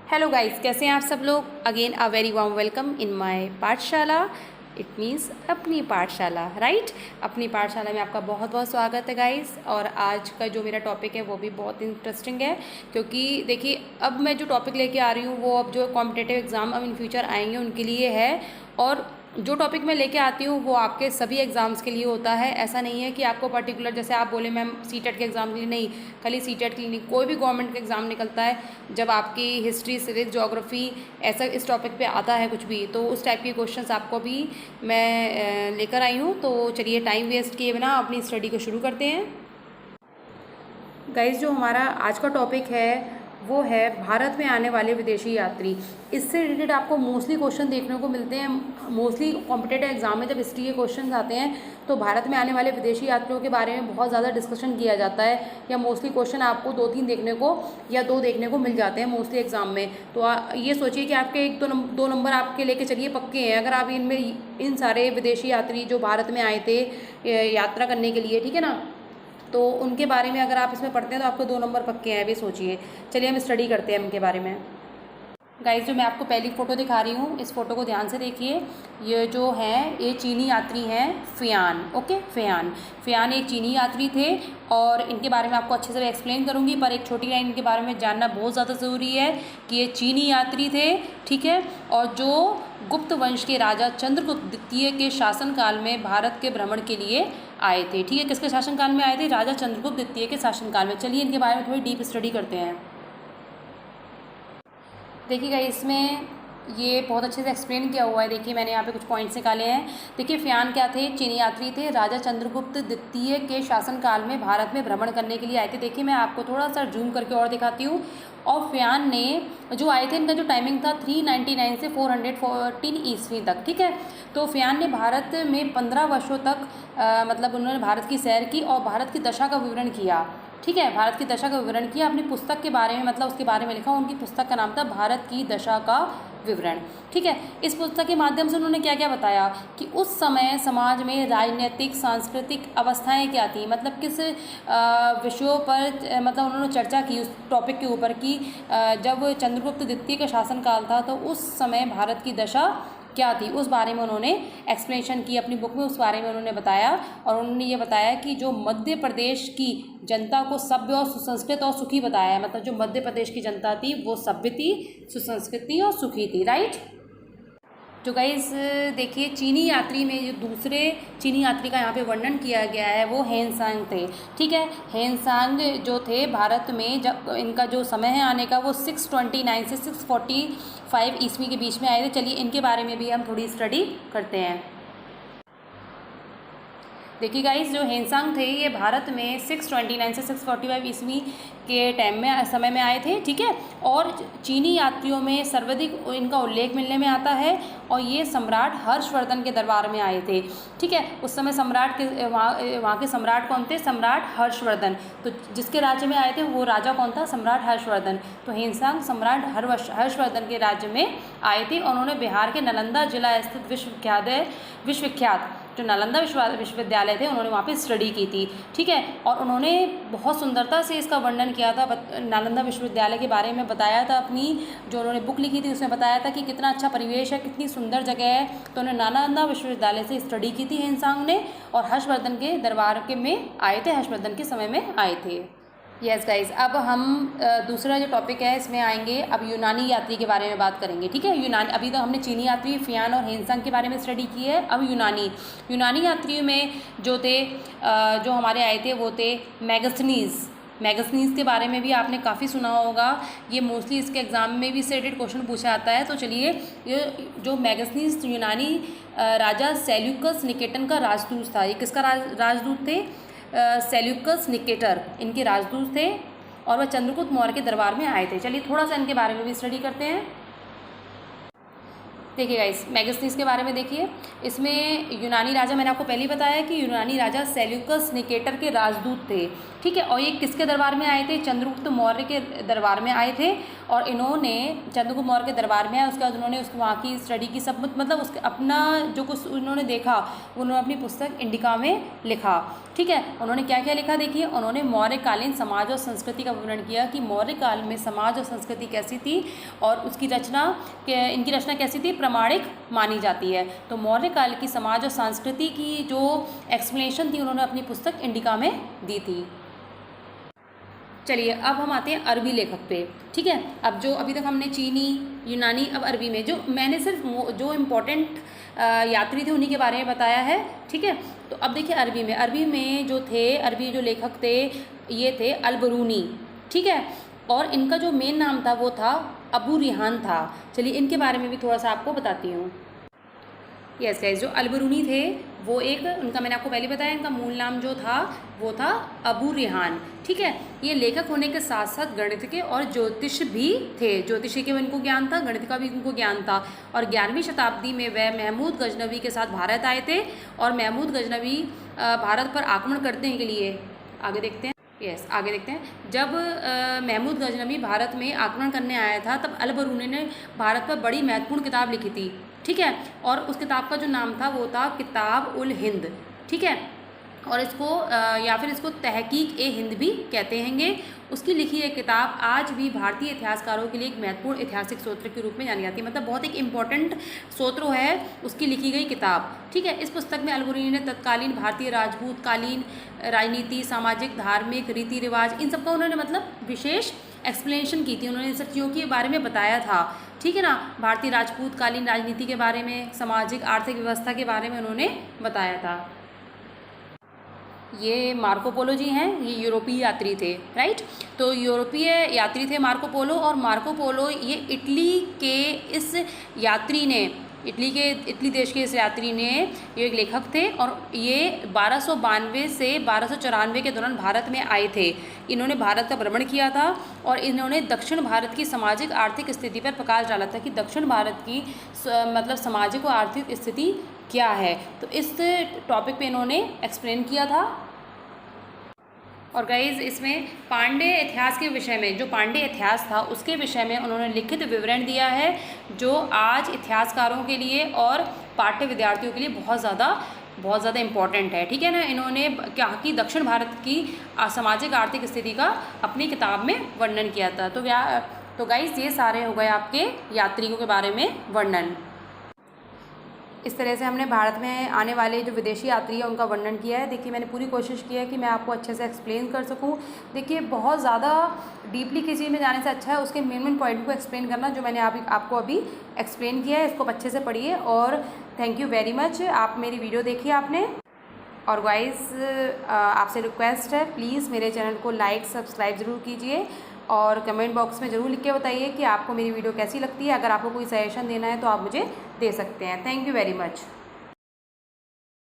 Hello guys, कैसे हैं आप सब लोग। Again a very warm welcome in my पाठशाला। इट मीन्स अपनी पाठशाला, राइट। अपनी पाठशाला में आपका बहुत बहुत स्वागत है गाइस। और आज का जो मेरा टॉपिक है वो भी बहुत इंटरेस्टिंग है, क्योंकि देखिए अब मैं जो टॉपिक लेके आ रही हूँ वो अब जो कॉम्पिटिटिव एग्ज़ाम अब इन फ्यूचर आएंगे उनके लिए है। और जो टॉपिक मैं लेके आती हूँ वो आपके सभी एग्ज़ाम्स के लिए होता है। ऐसा नहीं है कि आपको पर्टिकुलर, जैसे आप बोले मैम सीटेट के एग्ज़ाम के लिए, नहीं, खाली सीटेट के लिए नहीं, कोई भी गवर्नमेंट का एग्ज़ाम निकलता है जब आपकी हिस्ट्री, सिविक्स, ज्योग्राफी ऐसा इस टॉपिक पे आता है कुछ भी, तो उस टाइप के क्वेश्चंस आपको भी मैं लेकर आई हूँ। तो चलिए टाइम वेस्ट किए बिना अपनी स्टडी को शुरू करते हैं। गाइस, जो हमारा आज का टॉपिक है वो है भारत में आने वाले विदेशी यात्री। इससे रिलेटेड आपको मोस्टली क्वेश्चन देखने को मिलते हैं। मोस्टली कॉम्पिटिटिव एग्जाम में जब हिस्ट्री के क्वेश्चन आते हैं तो भारत में आने वाले विदेशी यात्रियों के बारे में बहुत ज़्यादा डिस्कशन किया जाता है, या मोस्टली क्वेश्चन आपको 2-3 देखने को या 2 देखने को मिल जाते हैं मोस्टली एग्जाम में। तो ये सोचिए कि आपके 1-2 नंबर आपके लेके चलिए पक्के हैं अगर आप इनमें इन सारे विदेशी यात्री जो भारत में आए थे यात्रा करने के लिए, ठीक है ना, तो उनके बारे में अगर आप इसमें पढ़ते हैं तो आपको 2 नंबर पक्के हैं भी, सोचिए। चलिए हम स्टडी करते हैं उनके बारे में। गाइस, जो मैं आपको पहली फ़ोटो दिखा रही हूँ, इस फोटो को ध्यान से देखिए। ये जो हैं ये चीनी यात्री हैं, फ़ियान। ओके, फ़ियान एक चीनी यात्री थे और इनके बारे में आपको अच्छे से एक्सप्लेन करूँगी, पर एक छोटी लाइन इनके बारे में जानना बहुत ज़्यादा ज़रूरी है कि ये चीनी यात्री थे, ठीक है। और जो गुप्त वंश के राजा चंद्रगुप्त द्वितीय के शासनकाल में भारत के भ्रमण के लिए आए थे, ठीक है। किसके शासनकाल में आए थे? राजा चंद्रगुप्त द्वितीय के शासनकाल में। चलिए इनके बारे में थोड़ी डीप स्टडी करते हैं। देखिएगा, इसमें ये बहुत अच्छे से एक्सप्लेन किया हुआ है। देखिए मैंने यहाँ पे कुछ पॉइंट्स निकाले हैं। देखिए फ़ियान क्या थे? चीनी यात्री थे, राजा चंद्रगुप्त द्वितीय के शासनकाल में भारत में भ्रमण करने के लिए आए थे। देखिए मैं आपको थोड़ा सा जूम करके और दिखाती हूँ। और फ़ियान ने जो आए थे, इनका जो टाइमिंग था 399 से 414 ईस्वी तक, ठीक है। तो फ़ियान ने भारत में 15 वर्षों तक मतलब उन्होंने भारत की सैर की और भारत की दशा का विवरण किया, ठीक है। भारत की दशा का विवरण किया अपनी पुस्तक के बारे में, मतलब उसके बारे में लिखा। उनकी पुस्तक का नाम था भारत की दशा का विवरण, ठीक है। इस पुस्तक के माध्यम से उन्होंने क्या क्या बताया कि उस समय समाज में राजनीतिक सांस्कृतिक अवस्थाएं क्या थी, मतलब किस विषयों पर मतलब उन्होंने चर्चा की उस टॉपिक के ऊपर कि जब चंद्रगुप्त द्वितीय का शासनकाल था तो उस समय भारत की दशा क्या थी, उस बारे में उन्होंने एक्सप्लेनेशन की अपनी बुक में, उस बारे में उन्होंने बताया। और उन्होंने ये बताया कि जो मध्य प्रदेश की जनता को सभ्य और सुसंस्कृत और सुखी बताया है, मतलब जो मध्य प्रदेश की जनता थी वो सभ्य थी, सुसंस्कृत थी और सुखी थी, राइट। जो गाइस देखिए, चीनी यात्री में जो दूसरे चीनी यात्री का यहाँ पे वर्णन किया गया है वो हेनसांग थे, ठीक है। हेनसांग जो थे भारत में, जब इनका जो समय है आने का वो 629 से 645 ईस्वी के बीच में आए थे। चलिए इनके बारे में भी हम थोड़ी स्टडी करते हैं। देखिए गाइस, जो हेनसांग थे ये भारत में 629 से 645 ईस्वी के टाइम में समय में आए थे, ठीक है। और चीनी यात्रियों में सर्वाधिक इनका उल्लेख मिलने में आता है और ये सम्राट हर्षवर्धन के दरबार में आए थे, ठीक है। उस समय सम्राट के वहाँ के सम्राट कौन थे? सम्राट हर्षवर्धन। तो जिसके राज्य में आए थे वो राजा कौन था? सम्राट हर्षवर्धन। तो हेनसांग सम्राट हर्षवर्धन के राज्य में आए थे और उन्होंने बिहार के नालंदा जिला स्थित विश्वविख्यात जो नालंदा विश्वविद्यालय थे उन्होंने वहाँ पे स्टडी की थी, ठीक है। और उन्होंने बहुत सुंदरता से इसका वर्णन किया था, नालंदा विश्वविद्यालय के बारे में बताया था। अपनी जो उन्होंने बुक लिखी थी उसमें बताया था कि कितना अच्छा परिवेश है, कितनी सुंदर जगह है। तो उन्होंने नालंदा विश्वविद्यालय से स्टडी की थी हेनसांग ने, और हर्षवर्धन के दरबार के में आए थे, हर्षवर्धन के समय में आए थे। यस गाइज, अब हम दूसरा जो टॉपिक है इसमें आएंगे। अब यूनानी यात्री के बारे में बात करेंगे, ठीक है। यूनानी, अभी तो हमने चीनी यात्री फ़ियान और हेनसांग के बारे में स्टडी की है। अब यूनानी यात्रियों में जो थे जो हमारे आए थे वो थे मैगस्थनीज के बारे में भी आपने काफ़ी सुना होगा। ये मोस्टली इसके एग्जाम में भी इससे रिलेटेड क्वेश्चन पूछा जाता है। तो चलिए, ये जो मैगस्थनीज यूनानी राजा सेल्यूकस निकेटर का राजदूत था। ये किसका राजदूत थे? सेल्यूकस निकेटर इनके राजदूत थे और वह चंद्रगुप्त मौर्य के दरबार में आए थे। चलिए थोड़ा सा इनके बारे में भी स्टडी करते हैं। देखिए गाइस, मैगस्थनीज के बारे में देखिए। इसमें यूनानी राजा, मैंने आपको पहले ही बताया कि यूनानी राजा सेल्यूकस निकेटर के राजदूत थे, ठीक है। और ये किसके दरबार में आए थे? चंद्रगुप्त मौर्य के दरबार में आए थे। और इन्होंने चंद्रगुप्त मौर्य के दरबार में आए, उसके बाद उन्होंने उसको वहाँ की स्टडी की, सब मतलब उसके अपना जो कुछ उन्होंने देखा उन्होंने अपनी पुस्तक इंडिका में लिखा। ठीक है, उन्होंने क्या क्या लिखा देखिए, उन्होंने मौर्यकालीन समाज और संस्कृति का वर्णन किया कि मौर्य काल में समाज और संस्कृति कैसी थी और उसकी रचना इनकी रचना कैसी थी, प्रामाणिक मानी जाती है। तो मौर्य काल की समाज और संस्कृति की जो एक्सप्लेनेशन थी उन्होंने अपनी पुस्तक इंडिका में दी थी। चलिए अब हम आते हैं अरबी लेखक पे। ठीक है, अब जो अभी तक हमने चीनी, यूनानी, अब अरबी में जो मैंने सिर्फ जो इम्पोर्टेंट यात्री थे उन्हीं के बारे में बताया है। ठीक है, तो अब देखिए अरबी में जो थे, अरबी जो लेखक थे ये थे अल-बरूनी। ठीक है, और इनका जो मेन नाम था वो था अबू रिहान था। चलिए इनके बारे में भी थोड़ा सा आपको बताती हूँ। यस गाइस, जो अल-बरूनी थे वो एक, उनका मैंने आपको पहले बताया, इनका मूल नाम जो था वो था अबू रिहान। ठीक है, ये लेखक होने के साथ साथ गणित के और ज्योतिष भी थे। ज्योतिषी के भी इनको ज्ञान था, गणित का भी इनको ज्ञान था। और 11वीं शताब्दी में वह महमूद गजनवी के साथ भारत आए थे और महमूद गजनवी भारत पर आक्रमण करने के लिए, आगे देखते हैं, आगे देखते हैं, जब महमूद गजनवी भारत में आक्रमण करने आया था तब अल-बरूनी ने भारत पर बड़ी महत्वपूर्ण किताब लिखी थी। ठीक है, और उस किताब का जो नाम था वो था किताब उल हिंद। ठीक है, और इसको या फिर इसको तहकीक ए हिंद भी कहते हैंगे। उसकी लिखी एक किताब आज भी भारतीय इतिहासकारों के लिए एक महत्वपूर्ण ऐतिहासिक स्रोत के रूप में जानी जाती है, मतलब बहुत एक इम्पॉर्टेंट स्रोत है उसकी लिखी गई किताब। ठीक है, इस पुस्तक में अल-बरूनी ने तत्कालीन भारतीय राजपूतकालीन राजनीति, सामाजिक, धार्मिक रीति रिवाज, इन सबका उन्होंने मतलब विशेष एक्सप्लेनेशन की थी। उन्होंने इन सब चीज़ों के बारे में बताया था। ठीक है ना, भारतीय राजपूतकालीन राजनीति के बारे में, सामाजिक आर्थिक व्यवस्था के बारे में उन्होंने बताया था। ये मार्को पोलो जी हैं, ये यूरोपीय यात्री थे, राइट। तो यूरोपीय यात्री थे मार्को पोलो, और मार्को पोलो ये इटली के इस यात्री ने, इटली देश के इस यात्री ने, ये एक लेखक थे और ये 1292 से 1294 के दौरान भारत में आए थे। इन्होंने भारत का भ्रमण किया था और इन्होंने दक्षिण भारत की सामाजिक आर्थिक स्थिति पर प्रकाश डाला था कि दक्षिण भारत की मतलब सामाजिक और आर्थिक स्थिति क्या है। तो इस टॉपिक पे इन्होंने एक्सप्लेन किया था। और गाइज इसमें पांड्य इतिहास के विषय में, जो पांड्य इतिहास था उसके विषय में उन्होंने लिखित विवरण दिया है जो आज इतिहासकारों के लिए और पाठ्य विद्यार्थियों के लिए बहुत ज़्यादा इम्पॉर्टेंट है। ठीक है ना, इन्होंने क्या कि दक्षिण भारत की सामाजिक आर्थिक स्थिति का अपनी किताब में वर्णन किया था। तो गाइज ये सारे हो गए आपके यात्रियों के बारे में वर्णन। इस तरह से हमने भारत में आने वाले जो विदेशी यात्री हैं उनका वर्णन किया है। देखिए मैंने पूरी कोशिश की है कि मैं आपको अच्छे से एक्सप्लेन कर सकूं। देखिए बहुत ज़्यादा डीपली किसी में जाने से अच्छा है उसके मेन पॉइंट को एक्सप्लेन करना, जो मैंने आपको अभी एक्सप्लेन किया है। इसको अच्छे से पढ़िए और थैंक यू वेरी मच, आप मेरी वीडियो देखिए आपने। और गाइस आपसे रिक्वेस्ट है, प्लीज़ मेरे चैनल को लाइक सब्सक्राइब ज़रूर कीजिए और कमेंट बॉक्स में ज़रूर लिख के बताइए कि आपको मेरी वीडियो कैसी लगती है। अगर आपको कोई सजेशन देना है तो आप मुझे दे सकते हैं। Thank you very much.